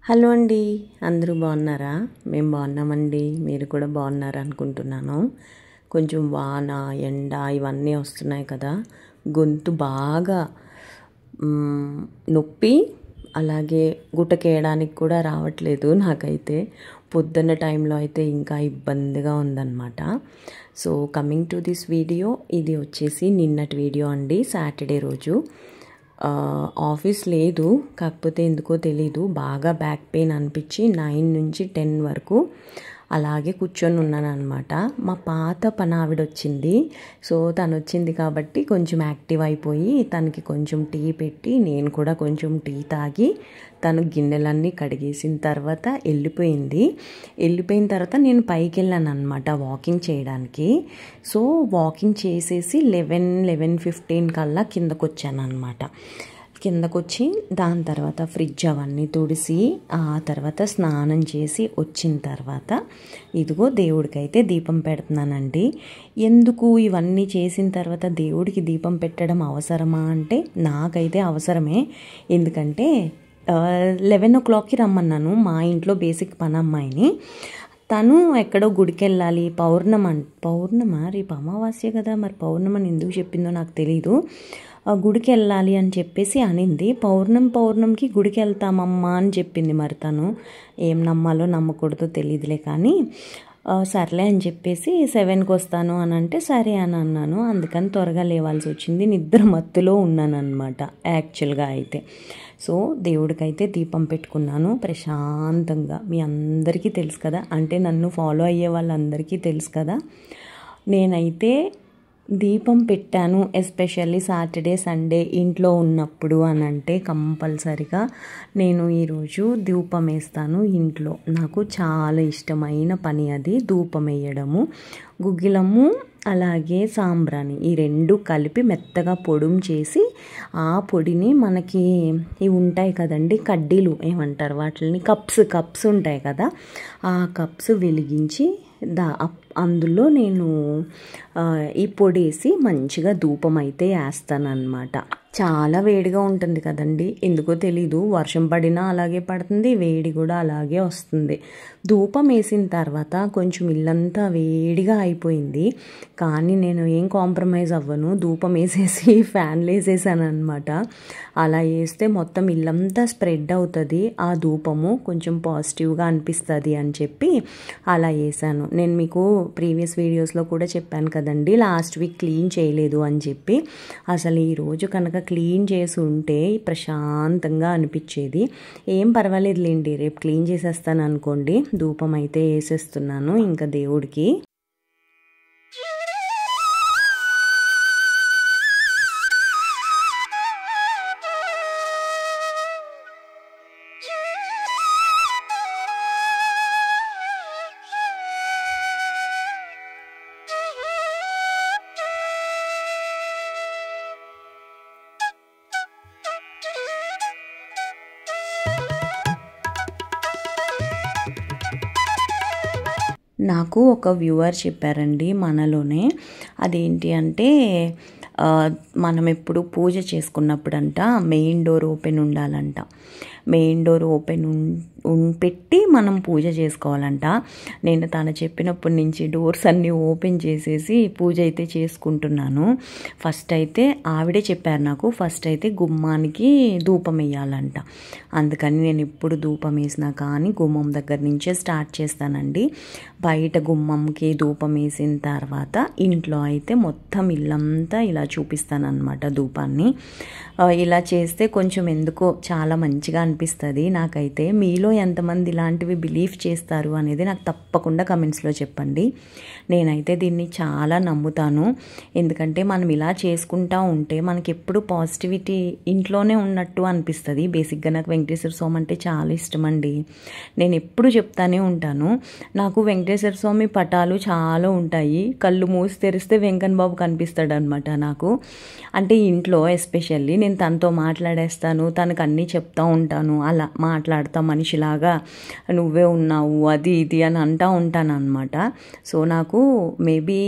Hello అండి, అందరూ బాగున్నారా? మేము బాగున్నామండి. మీరు కూడా బాగున్నారా అనుకుంటున్నాను. కొంచెం వాన ఎండ ఇవన్నీ వస్తున్నాయి కదా, గొంతు బాగా నొప్పి, అలాగే గుటకేయడానికి కూడా రావట్లేదు నాకైతే. పొద్దున్న టైంలో అయితే ఇంకా ఇబ్బందిగా ఉందన్నమాట. So coming to this video, ఇది వచ్చేసి నిన్నటి వీడియో అండి. సాటర్డే రోజు ఆఫీస్ లేదు, కాకపోతే ఎందుకో తెలీదు బాగా బ్యాక్ పెయిన్ అనిపించి 9 నుంచి 10 వరకు అలాగే కూర్చొని ఉన్నాను అనమాట. మా పాత పనావిడ వచ్చింది. సో తను వచ్చింది కాబట్టి కొంచెం యాక్టివ్ అయిపోయి తనకి కొంచెం టీ పెట్టి నేను కూడా కొంచెం టీ తాగి తను గిన్నెలన్నీ కడిగేసిన తర్వాత వెళ్ళిపోయిన తర్వాత నేను పైకి వెళ్ళాను అనమాట వాకింగ్ చేయడానికి. సో వాకింగ్ చేసేసి 11:15 కల్లా కిందకు వచ్చాను అనమాట. కిందకొచ్చి దాని తర్వాత ఫ్రిడ్జ్ అవన్నీ తుడిసి ఆ తర్వాత స్నానం చేసి వచ్చిన తర్వాత ఇదిగో దేవుడికైతే దీపం పెడుతున్నానండి. ఎందుకు ఇవన్నీ చేసిన తర్వాత దేవుడికి దీపం పెట్టడం అవసరమా అంటే నాకైతే అవసరమే. ఎందుకంటే 11 o'clockకి రమ్మన్నాను మా ఇంట్లో బేసిక్ పని అమ్మాయిని. తను ఎక్కడో గుడికి వెళ్ళాలి, పౌర్ణమ రేపు అమావాస్య కదా, మరి పౌర్ణమని ఎందుకు చెప్పిందో నాకు తెలీదు. గుడికి వెళ్ళాలి అని చెప్పేసి అనింది. పౌర్ణమికి గుడికి వెళ్తామమ్మా అని చెప్పింది. మరి తను ఏం నమ్మాలో నమ్మకూడదో తెలియదులే, కానీ సర్లే అని చెప్పేసి 7కి వస్తాను అని అంటే సరే అని అన్నాను. అందుకని త్వరగా లేవాల్సి వచ్చింది. నిద్ర మత్తులో ఉన్నాను అనమాట యాక్చువల్గా అయితే. సో దేవుడికైతే దీపం పెట్టుకున్నాను ప్రశాంతంగా. మీ అందరికీ తెలుసు కదా, అంటే నన్ను ఫాలో అయ్యే వాళ్ళందరికీ తెలుసు కదా, నేనైతే దీపం పెట్టాను. ఎస్పెషల్లీ సాటర్డే సండే ఇంట్లో ఉన్నప్పుడు అని అంటే కంపల్సరిగా నేను ఈరోజు ధూపం వేస్తాను ఇంట్లో. నాకు చాలా ఇష్టమైన పని అది, ధూపం వేయడము. గుగ్గిలము అలాగే సాంబ్రాణి ఈ రెండు కలిపి మెత్తగా పొడుం చేసి ఆ పొడిని మనకి ఇవి ఉంటాయి కదండి, కడ్డీలు ఏమంటారు వాటిని, కప్స్ ఉంటాయి కదా, ఆ కప్స్ వెలిగించి అందులో నేను ఈ పొడి వేసి మంచిగా ధూపం అయితే వేస్తానన్నమాట. చాలా వేడిగా ఉంటుంది కదండి, ఎందుకో తెలీదు, వర్షం పడినా అలాగే పడుతుంది, వేడి కూడా అలాగే వస్తుంది. ధూపం వేసిన తర్వాత కొంచెం ఇల్లంతా వేడిగా అయిపోయింది, కానీ నేను ఏం కాంప్రమైజ్ అవ్వను. ధూపం వేసేసి ఫ్యాన్లు వేసేసాను అనమాట. అలా వేస్తే మొత్తం ఇల్లంతా స్ప్రెడ్ అవుతుంది ఆ ధూపము, కొంచెం పాజిటివ్గా అనిపిస్తుంది అని చెప్పి అలా వేసాను. నేను మీకు ప్రీవియస్ వీడియోస్లో కూడా చెప్పాను కదండి, లాస్ట్ వీక్ క్లీన్ చేయలేదు అని చెప్పి. అసలు ఈరోజు కనుక క్లీన్ చేసి ఉంటే ప్రశాంతంగా అనిపించేది. ఏం పర్వాలేదులేండి, రేపు క్లీన్ చేసేస్తాను అనుకోండి. ధూపం అయితే వేసేస్తున్నాను ఇంకా దేవుడికి. నాకు ఒక వ్యూవర్ చెప్పారండి మనలోనే, అదేంటి అంటే మనం ఎప్పుడు పూజ చేసుకున్నప్పుడంట మెయిన్ డోర్ ఓపెన్ ఉండాలంట. మెయిన్ డోర్ ఓపెన్ పెట్టి మనం పూజ చేసుకోవాలంట. నేను తను చెప్పినప్పటి నుంచి డోర్స్ అన్నీ ఓపెన్ చేసేసి పూజ అయితే చేసుకుంటున్నాను. ఫస్ట్ అయితే ఆవిడే చెప్పారు నాకు, ఫస్ట్ అయితే గుమ్మానికి ధూపం వేయాలంట. అందుకని నేను ఎప్పుడు ధూపం వేసినా కానీ గుమ్మం దగ్గర నుంచే స్టార్ట్ చేస్తానండి. బయట గుమ్మంకి ధూపం వేసిన తర్వాత ఇంట్లో అయితే మొత్తం ఇల్లంతా ఇలా చూపిస్తాను అనమాట ధూపాన్ని. ఇలా చేస్తే కొంచెం ఎందుకో చాలా మంచిగా అనిపిస్తుంది నాకైతే. మీలో ఎంతమంది ఇలాంటివి బిలీవ్ చేస్తారు అనేది నాకు తప్పకుండా కమెంట్స్లో చెప్పండి. నేనైతే దీన్ని చాలా నమ్ముతాను. ఎందుకంటే మనం ఇలా చేసుకుంటూ ఉంటే మనకి ఎప్పుడు పాజిటివిటీ ఇంట్లోనే ఉన్నట్టు అనిపిస్తుంది. బేసిక్గా నాకు వెంకటేశ్వర స్వామి అంటే చాలా ఇష్టం అండి. నేను ఎప్పుడు చెప్తానే ఉంటాను, నాకు వెంకటేశ్వర స్వామి పటాలు చాలా ఉంటాయి. కళ్ళు మూసి తెరిస్తే వెంకన్న బాబు కనిపిస్తాడు అనమాట నాకు. అంటే ఇంట్లో ఎస్పెషల్లీ నేను తనతో మాట్లాడేస్తాను, తనకు అన్నీ చెప్తూ ఉంటాను. ఉంటాను, అలా మాట్లాడతా మనిషిలాగా నువ్వే ఉన్నావు అది ఇది అని అంటూ ఉంటాను అనమాట. సో నాకు మేబీ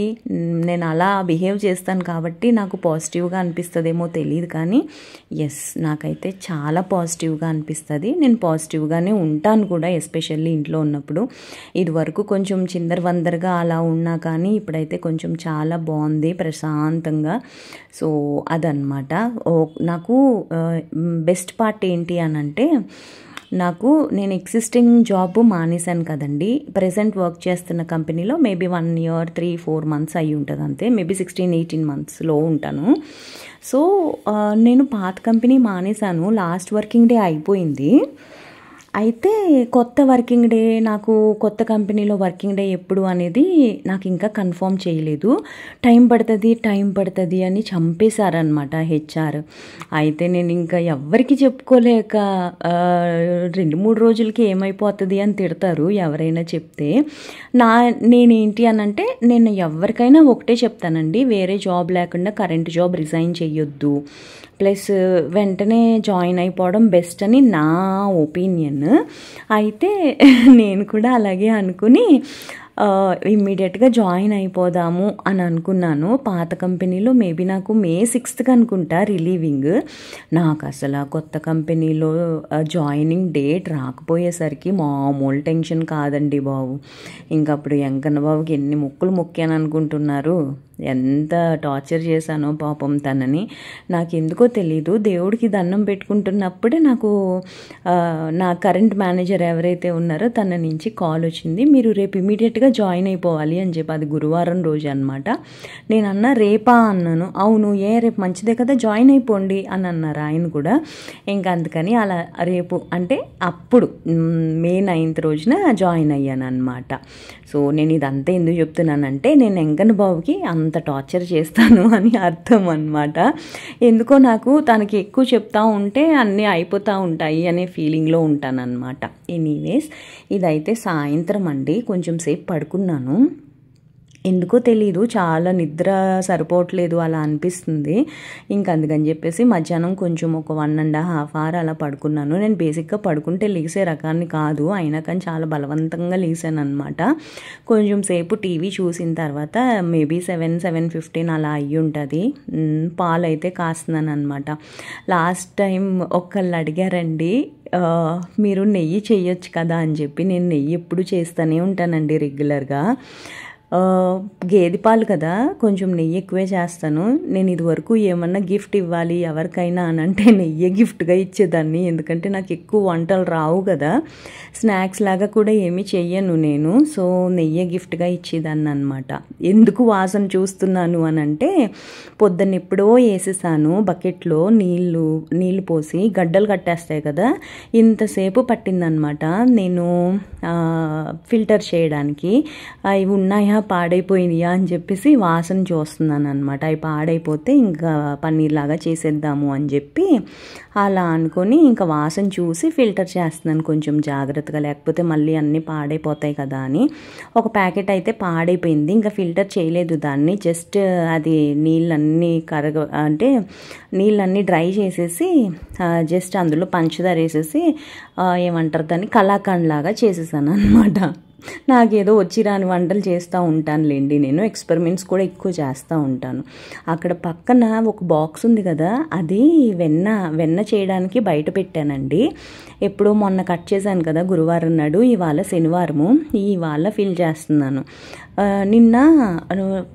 నేను అలా బిహేవ్ చేస్తాను కాబట్టి నాకు పాజిటివ్గా అనిపిస్తుందేమో తెలియదు, కానీ ఎస్ నాకైతే చాలా పాజిటివ్గా అనిపిస్తుంది. నేను పాజిటివ్గానే ఉంటాను కూడా, ఎస్పెషల్లీ ఇంట్లో ఉన్నప్పుడు. ఇది వరకు కొంచెం చిందరవందరగా అలా ఉన్నా కానీ ఇప్పుడైతే కొంచెం చాలా బాగుంది, ప్రశాంతంగా. సో అదనమాట. నాకు బెస్ట్ పార్ట్ ఏంటి అని అంటే, నేను ఎగ్జిస్టింగ్ జాబ్ మానేశాను కదండి. ప్రెసెంట్ వర్క్ చేస్తున్న కంపెనీలో మేబీ 1 year 3-4 months అయ్యి ఉంటుంది అంతే, మేబీ 16-18 monthsలో ఉంటాను. సో నేను పాత కంపెనీ మానేశాను, లాస్ట్ వర్కింగ్ డే అయిపోయింది. అయితే కొత్త వర్కింగ్ డే, నాకు కొత్త కంపెనీలో వర్కింగ్ డే ఎప్పుడు అనేది నాకు ఇంకా కన్ఫర్మ్ చేయలేదు. టైం పడుతుంది అని చంపేశారనమాట హెచ్ఆర్. అయితే నేను ఇంకా ఎవ్వరికి చెప్పుకోలేక 2-3 రోజులకి ఏమైపోతుంది అని తిడతారు ఎవరైనా చెప్తే. నేనేంటి అని అంటే, నేను ఎవరికైనా ఒకటే చెప్తానండి, వేరే జాబ్ లేకుండా కరెంట్ జాబ్ రిజైన్ చెయ్యొద్దు, ప్లస్ వెంటనే జాయిన్ అయిపోవడం బెస్ట్ అని నా ఒపీనియన్. అయితే నేను కూడా అలాగే అనుకుని ఇమ్మీడియట్గా జాయిన్ అయిపోదాము అని అనుకున్నాను పాత కంపెనీలో. మేబీ నాకు May 6th అనుకుంటా రిలీవింగ్. నాకు అసలు కొత్త కంపెనీలో జాయినింగ్ డేట్ రాకపోయేసరికి మామూలు టెన్షన్ కాదండి బాబు. ఇంకప్పుడు వెంకన్న బాబుకి ఎన్ని ముక్కులు మొక్కాను అనుకుంటున్నారు, ఎంత టార్చర్ చేశానో పాపం తనని. నాకు ఎందుకో తెలీదు, దేవుడికి దండం పెట్టుకుంటున్నప్పుడే నాకు నా కరెంట్ మేనేజర్ ఎవరైతే ఉన్నారో తన నుంచి కాల్ వచ్చింది, మీరు రేపు ఇమీడియట్గా జాయిన్ అయిపోవాలి అని చెప్పి. అది గురువారం రోజు అనమాట. నేను అన్నా రేపా అన్నాను. అవును, రేపు మంచిదే కదా జాయిన్ అయిపోండి అని అన్నారు ఆయన కూడా. ఇంకా అందుకని అలా రేపు అంటే అప్పుడు May 9th రోజున జాయిన్ అయ్యాను అనమాట. సో నేను ఇదంతా ఎందుకు చెప్తున్నానంటే, నేను వెంకన్న బాబుకి అంత టార్చర్ చేస్తాను అని అర్థం అనమాట. ఎందుకో నాకు తనకి ఎక్కువ చెప్తా ఉంటే అన్నీ అయిపోతూ ఉంటాయి అనే ఫీలింగ్లో ఉంటాను అనమాట. ఎనీవేస్ ఇదైతే సాయంత్రం అండి, కొంచెం సేపు పడుకున్నాను. ఎందుకో తెలీదు, చాలా నిద్ర సరిపోవట్లేదు అలా అనిపిస్తుంది. ఇంకా అందుకని చెప్పేసి మధ్యాహ్నం కొంచెం ఒక 1.5 hour అలా పడుకున్నాను. నేను బేసిక్గా పడుకుంటే లేసే రకాన్ని కాదు, అయినా కానీ చాలా బలవంతంగా లేసాను అనమాట. కొంచెం సేపు టీవీ చూసిన తర్వాత మేబీ 7-7:15 అలా అయ్యి ఉంటుంది. పాలు అయితే కాస్తున్నాను అనమాట. లాస్ట్ టైం ఒకళ్ళు అడిగారండి, మీరు నెయ్యి చేయొచ్చు కదా అని చెప్పి. నేను నెయ్యి ఎప్పుడు చేస్తూనే ఉంటానండి రెగ్యులర్గా. గేదె పాలు కదా, కొంచెం నెయ్యి ఎక్కువే చేస్తాను. నేను ఇదివరకు ఏమన్నా గిఫ్ట్ ఇవ్వాలి ఎవరికైనా అని అంటే నెయ్యి గిఫ్ట్గా ఇచ్చేదాన్ని, ఎందుకంటే నాకు ఎక్కువ వంటలు రావు కదా, స్నాక్స్ లాగా కూడా ఏమీ చెయ్యను నేను. సో నెయ్యి గిఫ్ట్గా ఇచ్చేదాన్ని అనమాట. ఎందుకు వాసన చూస్తున్నాను అని అంటే, పొద్దున్న ఎప్పుడో వేసేసాను బకెట్లో నీళ్ళు పోసి, గడ్డలు కట్టేస్తాయి కదా, ఇంతసేపు పట్టిందనమాట నేను ఫిల్టర్ చేయడానికి. అవి ఉన్నాయా పాడైపోయినాయా అని చెప్పేసి వాసన చూస్తున్నాను అనమాట. అవి పాడైపోతే ఇంకా పన్నీర్ లాగా చేసేద్దాము అని చెప్పి అలా అనుకొని ఇంకా వాసన చూసి ఫిల్టర్ చేస్తున్నాను కొంచెం జాగ్రత్తగా, లేకపోతే మళ్ళీ అన్నీ పాడైపోతాయి కదా అని. ఒక ప్యాకెట్ అయితే పాడైపోయింది, ఇంకా ఫిల్టర్ చేయలేదు దాన్ని. జస్ట్ అది నీళ్ళన్నీ నీళ్ళన్నీ డ్రై చేసేసి జస్ట్ అందులో పంచదార వేసేసి ఏమంటారు దాన్ని, కలాకండ్ లాగా చేసేసాను అనమాట. నాకేదో వచ్చి రాని వంటలు చేస్తూ ఉంటానులేండి, నేను ఎక్స్పెరిమెంట్స్ కూడా ఎక్కువ చేస్తూ ఉంటాను. అక్కడ పక్కన ఒక బాక్స్ ఉంది కదా, అది వెన్న చేయడానికి బయట పెట్టానండి. ఎప్పుడో మొన్న కట్ చేశాను కదా గురువారం నాడు, ఇవాళ శనివారము, ఇవాళ ఫిల్ చేస్తున్నాను. నిన్న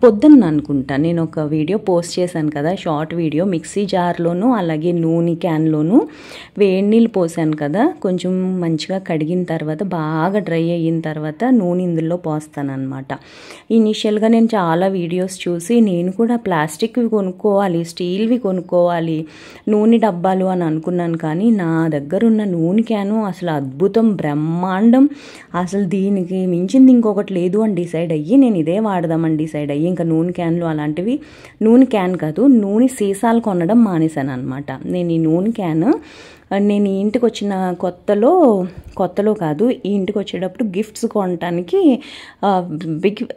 పొద్దున్న అనుకుంటా నేను ఒక వీడియో పోస్ట్ చేశాను కదా, షార్ట్ వీడియో. మిక్సీ జార్లోను అలాగే నూనె క్యాన్లోను వేడి నీళ్ళు పోసాను కదా, కొంచెం మంచిగా కడిగిన తర్వాత బాగా డ్రై అయిన తర్వాత నూనె ఇందులో పోస్తాను అనమాట. ఇనిషియల్గా నేను చాలా వీడియోస్ చూసి నేను కూడా ప్లాస్టిక్వి కొనుక్కోవాలి, స్టీల్వి కొనుక్కోవాలి, నూనె డబ్బాలు అని అనుకున్నాను. కానీ నా దగ్గర ఉన్న నూనె క్యాను అసలు అద్భుతం, బ్రహ్మాండం, అసలు దీనికి మించింది ఇంకొకటి లేదు అని డిసైడ్ అయ్యి నేను ఇదే వాడదామని డిసైడ్ అయ్యి ఇంకా నూనె క్యాన్లు అలాంటివి, నూనె క్యాన్ కాదు నూనె సీసాలు కొనడం మానేశాను అనమాట. నేను ఈ నూనె క్యాన్ నేను ఈ ఇంటికి వచ్చిన కొత్తలో కాదు, ఈ ఇంటికి వచ్చేటప్పుడు గిఫ్ట్స్ కొనడానికి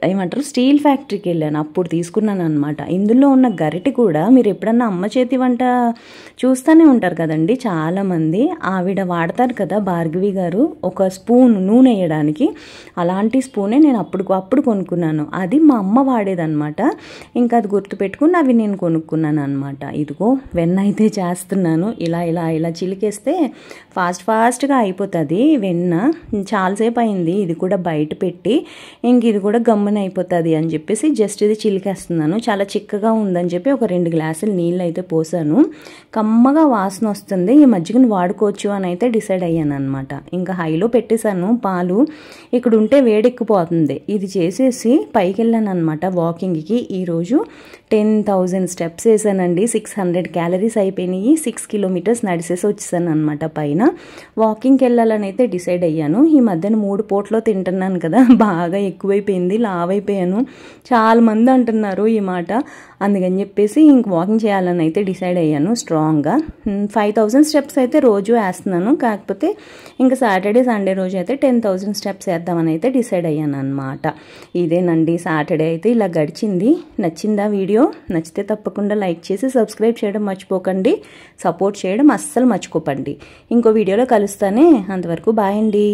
ఏమంటారు స్టీల్ ఫ్యాక్టరీకి వెళ్ళాను. అప్పుడు తీసుకున్నాను అనమాట. ఇందులో ఉన్న గరిటె కూడా మీరు ఎప్పుడన్నా అమ్మ చేతి వంట చూస్తూనే ఉంటారు కదండి చాలామంది, ఆవిడ వాడతారు కదా భార్గవి గారు, ఒక స్పూన్ నూనె వేయడానికి. అలాంటి స్పూనే నేను అప్పుడు కొనుక్కున్నాను. అది మా అమ్మ వాడేదన్నమాట. ఇంకా అది గుర్తుపెట్టుకుని అవి నేను కొనుక్కున్నాను అనమాట. ఇదిగో వెన్న అయితే చేస్తున్నాను. ఇలా చిలికేస్తే ఫాస్ట్గా అయిపోతుంది వెన్న. చాలాసేపు అయింది ఇది కూడా బయట పెట్టి, ఇంక ఇది కూడా గమ్మున అయిపోతుంది అని చెప్పేసి జస్ట్ ఇది చిలికేస్తున్నాను. చాలా చిక్కగా ఉందని చెప్పి ఒక 2 గ్లాసులు నీళ్ళు అయితే పోసాను. కమ్మగా వాసన వస్తుంది, ఈ మజ్జిగను వాడుకోవచ్చు అని అయితే డిసైడ్ అయ్యాను అనమాట. ఇంకా హైలో పెట్టేశాను పాలు. ఇక్కడ ఉంటే వేడెక్కిపోతుంది. ఇది చేసేసి పైకి వెళ్ళాను అనమాట వాకింగ్కి. ఈరోజు 10,000 స్టెప్స్ వేసానండి. 600 క్యాలరీస్ అయిపోయినాయి. 6 కిలోమీటర్స్ నడిచేసి వచ్చేసాను అనమాట పైన. వాకింగ్కి వెళ్ళాలని అయితే డిసైడ్ అయ్యాను. ఈ మధ్యన 3 పూటలో తింటున్నాను కదా, బాగా ఎక్కువైపోయింది, లావ్ అయిపోయాను. చాలా మంది అంటున్నారు ఈ మాట. అందుకని చెప్పేసి ఇంక వాకింగ్ చేయాలని అయితే డిసైడ్ అయ్యాను స్ట్రాంగ్గా. 5,000 స్టెప్స్ అయితే రోజు వేస్తున్నాను. కాకపోతే ఇంకా సాటర్డే సండే రోజు అయితే 10,000 స్టెప్స్ వేద్దామని అయితే డిసైడ్ అయ్యాను అనమాట. ఇదేనండి సాటర్డే అయితే ఇలా గడిచింది. నచ్చిందా వీడియో? నచ్చితే తప్పకుండా లైక్ చేసి సబ్స్క్రైబ్ చేయడం మర్చిపోకండి. సపోర్ట్ చేయడం అస్సలు మర్చిపోకండి. ఇంకో వీడియోలో కలుస్తానే, అంతవరకు బాయ్ అండి.